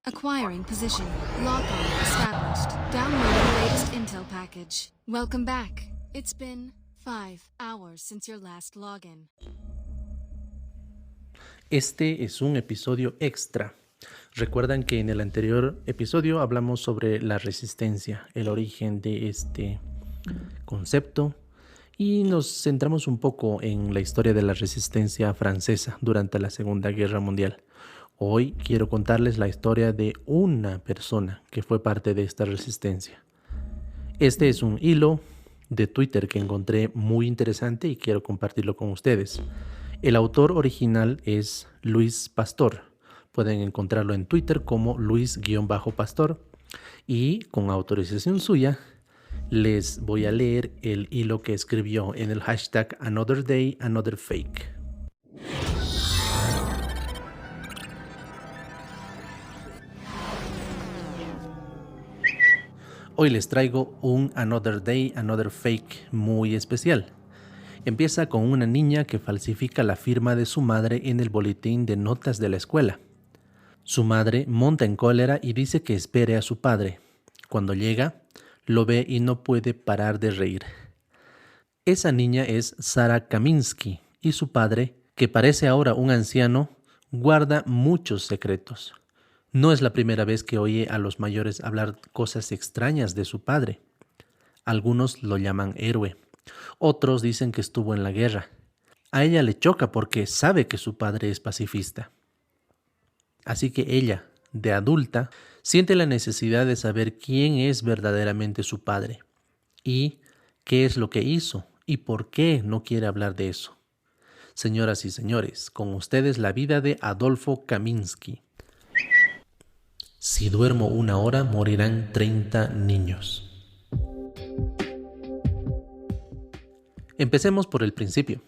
Acquiring position. Lock-on established. Downloading latest intel package. Welcome back. It's been 5 hours since your last login. Este es un episodio extra. Recuerdan que en el anterior episodio hablamos sobre la resistencia, el origen de este concepto, y nos centramos un poco en la historia de la resistencia francesa durante la Segunda Guerra Mundial. Hoy quiero contarles la historia de una persona que fue parte de esta resistencia. Este es un hilo de Twitter que encontré muy interesante y quiero compartirlo con ustedes. El autor original es Luis Pastor. Pueden encontrarlo en Twitter como Luis-Pastor. Y con autorización suya, les voy a leer el hilo que escribió en el hashtag Another Day, Another Fake. Hoy les traigo un Another Day, Another Fake muy especial. Empieza con una niña que falsifica la firma de su madre en el boletín de notas de la escuela. Su madre monta en cólera y dice que espere a su padre. Cuando llega, lo ve y no puede parar de reír. Esa niña es Sara Kaminsky y su padre, que parece ahora un anciano, guarda muchos secretos. No es la primera vez que oye a los mayores hablar cosas extrañas de su padre. Algunos lo llaman héroe. Otros dicen que estuvo en la guerra. A ella le choca porque sabe que su padre es pacifista. Así que ella, de adulta, siente la necesidad de saber quién es verdaderamente su padre y qué es lo que hizo y por qué no quiere hablar de eso. Señoras y señores, con ustedes la vida de Adolfo Kaminsky. Si duermo 1 hora, morirán 30 niños. Empecemos por el principio.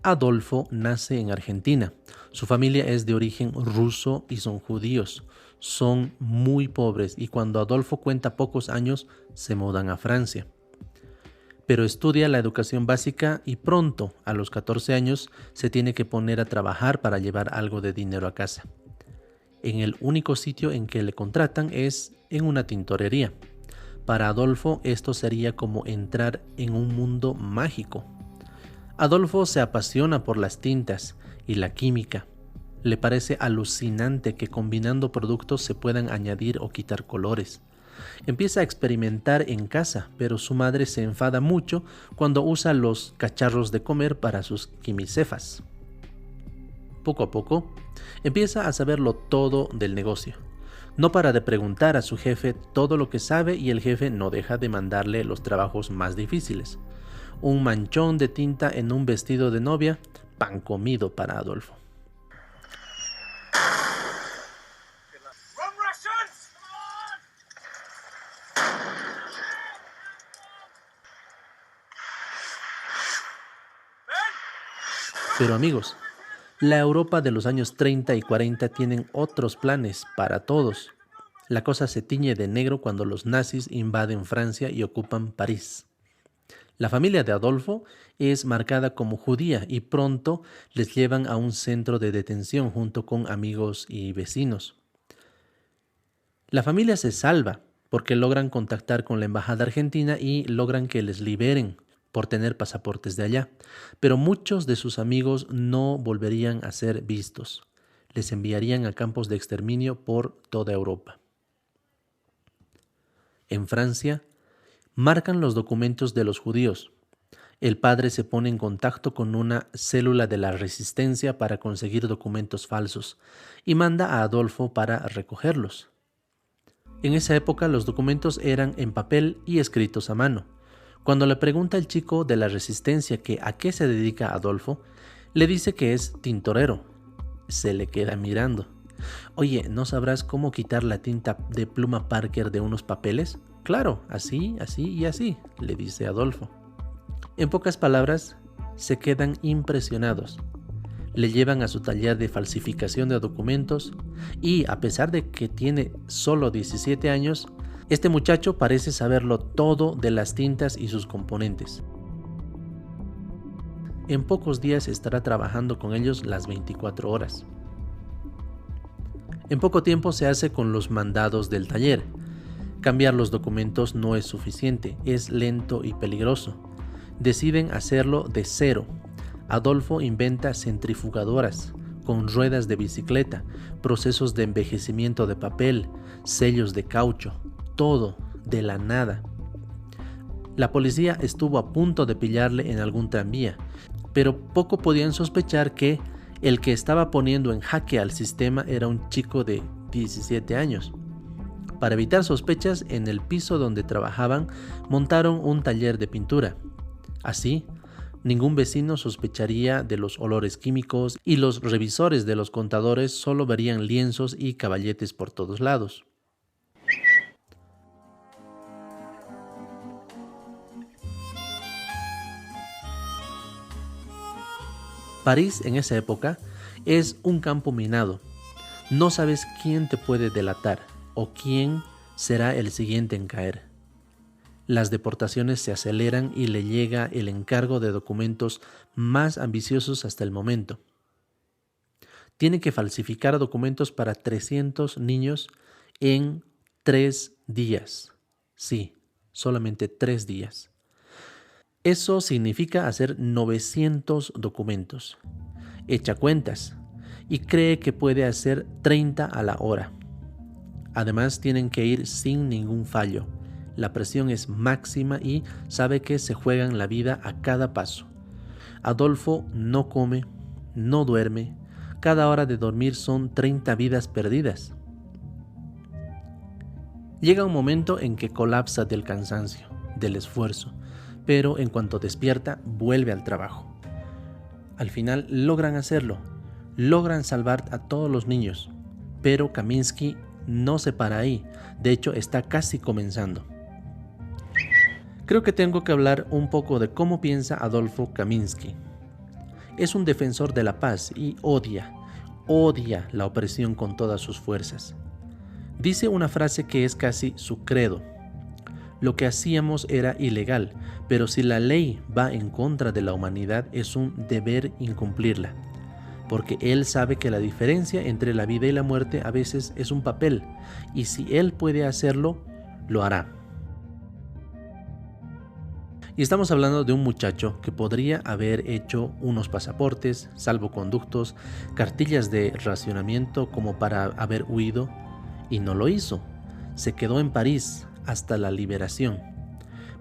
Adolfo nace en Argentina. Su familia es de origen ruso y son judíos. Son muy pobres y cuando Adolfo cuenta pocos años, se mudan a Francia. Pero estudia la educación básica y pronto, a los 14 años, se tiene que poner a trabajar para llevar algo de dinero a casa. En el único sitio en que le contratan es en una tintorería. Para Adolfo esto sería como entrar en un mundo mágico. Adolfo se apasiona por las tintas y la química. Le parece alucinante que combinando productos se puedan añadir o quitar colores. Empieza a experimentar en casa, pero su madre se enfada mucho cuando usa los cacharros de comer para sus quimicefas. Poco a poco, empieza a saberlo todo del negocio. No para de preguntar a su jefe todo lo que sabe y el jefe no deja de mandarle los trabajos más difíciles. Un manchón de tinta en un vestido de novia, pan comido para Adolfo. Pero amigos, la Europa de los años 30 y 40 tienen otros planes para todos. La cosa se tiñe de negro cuando los nazis invaden Francia y ocupan París. La familia de Adolfo es marcada como judía y pronto les llevan a un centro de detención junto con amigos y vecinos. La familia se salva porque logran contactar con la embajada argentina y logran que les liberen por tener pasaportes de allá, pero muchos de sus amigos no volverían a ser vistos. Les enviarían a campos de exterminio por toda Europa. En Francia, marcan los documentos de los judíos. El padre se pone en contacto con una célula de la resistencia para conseguir documentos falsos y manda a Adolfo para recogerlos. En esa época los documentos eran en papel y escritos a mano. Cuando le pregunta el chico de la resistencia que a qué se dedica Adolfo, le dice que es tintorero. Se le queda mirando. Oye, ¿no sabrás cómo quitar la tinta de pluma Parker de unos papeles? Claro, así, así y así, le dice Adolfo. En pocas palabras, se quedan impresionados. Le llevan a su taller de falsificación de documentos y, a pesar de que tiene solo 17 años, este muchacho parece saberlo todo de las tintas y sus componentes. En pocos días estará trabajando con ellos las 24 horas. En poco tiempo se hace con los mandados del taller. Cambiar los documentos no es suficiente, es lento y peligroso. Deciden hacerlo de cero. Adolfo inventa centrifugadoras con ruedas de bicicleta, procesos de envejecimiento de papel, sellos de caucho, todo de la nada. La policía estuvo a punto de pillarle en algún tranvía, pero poco podían sospechar que el que estaba poniendo en jaque al sistema era un chico de 17 años. Para evitar sospechas, en el piso donde trabajaban montaron un taller de pintura. Así, ningún vecino sospecharía de los olores químicos y los revisores de los contadores solo verían lienzos y caballetes por todos lados. París en esa época es un campo minado. No sabes quién te puede delatar o quién será el siguiente en caer. Las deportaciones se aceleran y le llega el encargo de documentos más ambiciosos hasta el momento. Tiene que falsificar documentos para 300 niños en 3 días. Sí, solamente 3 días. Eso significa hacer 900 documentos. Echa cuentas y cree que puede hacer 30 a la hora. Además, tienen que ir sin ningún fallo. La presión es máxima y sabe que se juegan la vida a cada paso. Adolfo no come, no duerme. Cada hora de dormir son 30 vidas perdidas. Llega un momento en que colapsa del cansancio, del esfuerzo, pero en cuanto despierta, vuelve al trabajo. Al final logran hacerlo, logran salvar a todos los niños, pero Kaminsky no se para ahí, de hecho está casi comenzando. Creo que tengo que hablar un poco de cómo piensa Adolfo Kaminsky. Es un defensor de la paz y odia la opresión con todas sus fuerzas. Dice una frase que es casi su credo. Lo que hacíamos era ilegal, pero si la ley va en contra de la humanidad es un deber incumplirla, porque él sabe que la diferencia entre la vida y la muerte a veces es un papel, y si él puede hacerlo, lo hará. Y estamos hablando de un muchacho que podría haber hecho unos pasaportes, salvoconductos, cartillas de racionamiento como para haber huido, y no lo hizo. Se quedó en París hasta la liberación,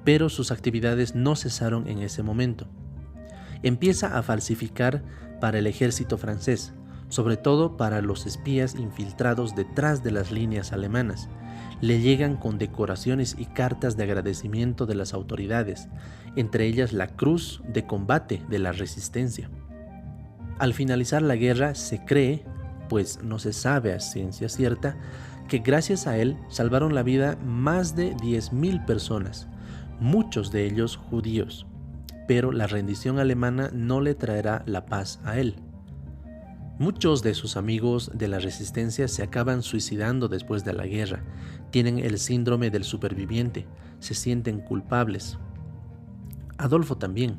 pero sus actividades no cesaron en ese momento. Empieza a falsificar para el ejército francés, sobre todo para los espías infiltrados detrás de las líneas alemanas. Le llegan condecoraciones y cartas de agradecimiento de las autoridades, entre ellas la Cruz de Combate de la Resistencia. Al finalizar la guerra se cree, pues no se sabe a ciencia cierta, que gracias a él salvaron la vida más de 10.000 personas, muchos de ellos judíos, pero la rendición alemana no le traerá la paz a él. Muchos de sus amigos de la resistencia se acaban suicidando después de la guerra, tienen el síndrome del superviviente, se sienten culpables. Adolfo también.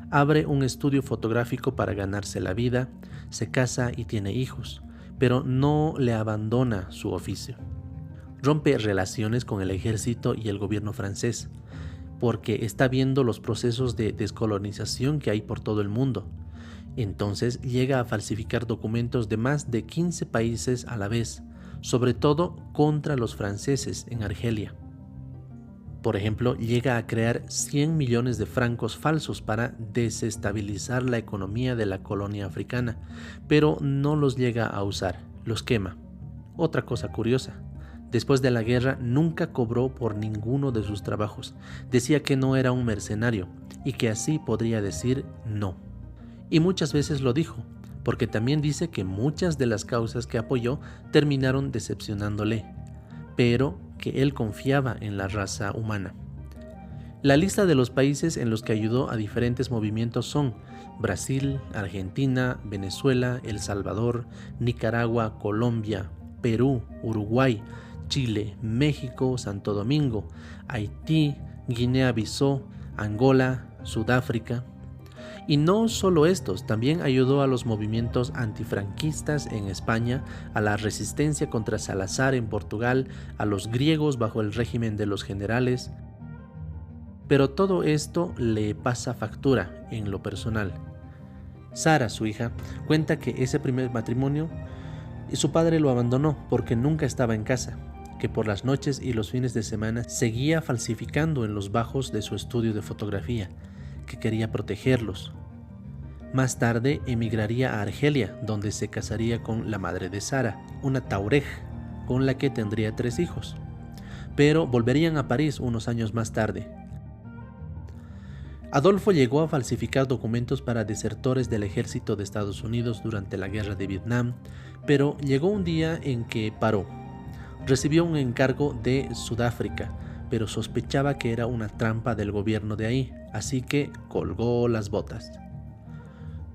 Abre un estudio fotográfico para ganarse la vida, se casa y tiene hijos, pero no le abandona su oficio. Rompe relaciones con el ejército y el gobierno francés, porque está viendo los procesos de descolonización que hay por todo el mundo. Entonces llega a falsificar documentos de más de 15 países a la vez, sobre todo contra los franceses en Argelia. Por ejemplo, llega a crear 100 millones de francos falsos para desestabilizar la economía de la colonia africana, pero no los llega a usar, los quema. Otra cosa curiosa, después de la guerra nunca cobró por ninguno de sus trabajos. Decía que no era un mercenario y que así podría decir no. Y muchas veces lo dijo, porque también dice que muchas de las causas que apoyó terminaron decepcionándole, pero que él confiaba en la raza humana. La lista de los países en los que ayudó a diferentes movimientos son Brasil, Argentina, Venezuela, El Salvador, Nicaragua, Colombia, Perú, Uruguay, Chile, México, Santo Domingo, Haití, Guinea-Bissau, Angola, Sudáfrica. Y no solo estos, también ayudó a los movimientos antifranquistas en España, a la resistencia contra Salazar en Portugal, a los griegos bajo el régimen de los generales. Pero todo esto le pasa factura en lo personal. Sara, su hija, cuenta que ese primer matrimonio, su padre lo abandonó porque nunca estaba en casa, que por las noches y los fines de semana seguía falsificando en los bajos de su estudio de fotografía, que quería protegerlos. Más tarde emigraría a Argelia, donde se casaría con la madre de Sara, una Touareg, con la que tendría 3 hijos. Pero volverían a París unos años más tarde. Adolfo llegó a falsificar documentos para desertores del ejército de Estados Unidos durante la guerra de Vietnam, pero llegó un día en que paró. Recibió un encargo de Sudáfrica, pero sospechaba que era una trampa del gobierno de ahí, así que colgó las botas.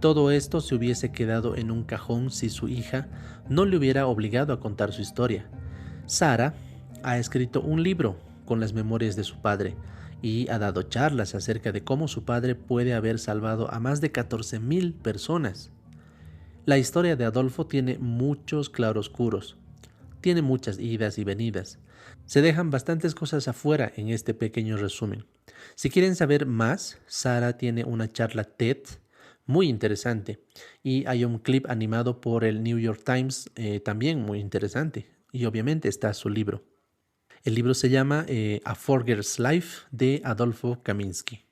Todo esto se hubiese quedado en un cajón si su hija no le hubiera obligado a contar su historia. Sara ha escrito un libro con las memorias de su padre y ha dado charlas acerca de cómo su padre puede haber salvado a más de 14,000 personas. La historia de Adolfo tiene muchos claroscuros, tiene muchas idas y venidas. Se dejan bastantes cosas afuera en este pequeño resumen. Si quieren saber más, Sara tiene una charla TED muy interesante y hay un clip animado por el New York Times también muy interesante, y obviamente está su libro. El libro se llama A Forger's Life de Adolfo Kaminsky.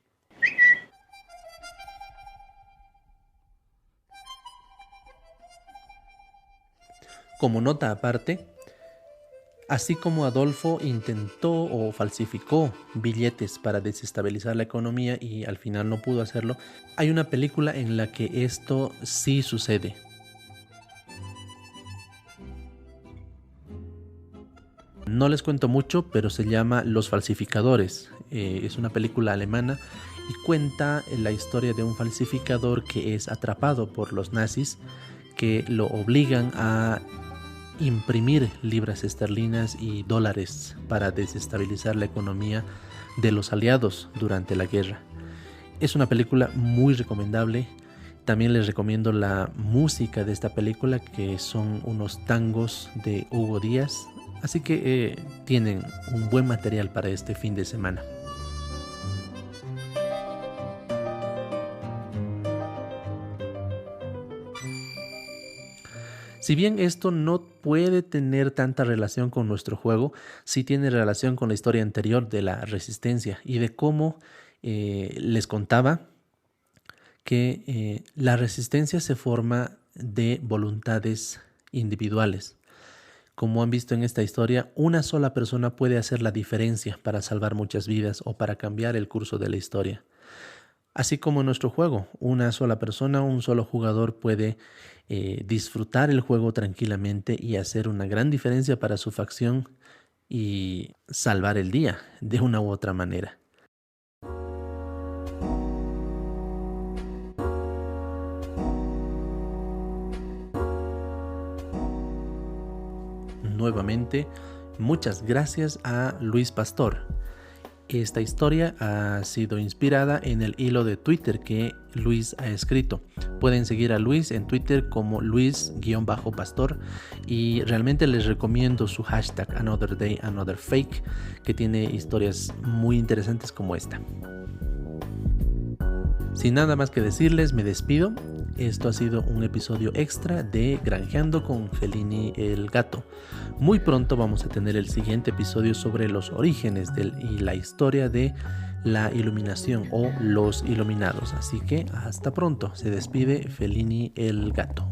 Como nota aparte, así como Adolfo intentó o falsificó billetes para desestabilizar la economía y al final no pudo hacerlo, hay una película en la que esto sí sucede. No les cuento mucho, pero se llama Los Falsificadores. Es una película alemana y cuenta la historia de un falsificador que es atrapado por los nazis, que lo obligan a imprimir libras esterlinas y dólares para desestabilizar la economía de los aliados durante la guerra. Es una película muy recomendable. También les recomiendo la música de esta película, que son unos tangos de Hugo Díaz. Así que tienen un buen material para este fin de semana. Si bien esto no puede tener tanta relación con nuestro juego, sí tiene relación con la historia anterior de la resistencia y de cómo les contaba que la resistencia se forma de voluntades individuales. Como han visto en esta historia, una sola persona puede hacer la diferencia para salvar muchas vidas o para cambiar el curso de la historia. Así como en nuestro juego, una sola persona, un solo jugador puede disfrutar el juego tranquilamente y hacer una gran diferencia para su facción y salvar el día de una u otra manera. Nuevamente, muchas gracias a Luis Pastor. Esta historia ha sido inspirada en el hilo de Twitter que Luis ha escrito. Pueden seguir a Luis en Twitter como Luis_Pastor y realmente les recomiendo su hashtag Another Day, Another Fake, que tiene historias muy interesantes como esta. Sin nada más que decirles, me despido. Esto ha sido un episodio extra de Granjeando con Fellini el Gato. Muy pronto vamos a tener el siguiente episodio sobre los orígenes y la historia de la iluminación o los iluminados. Así que hasta pronto. Se despide Fellini el Gato.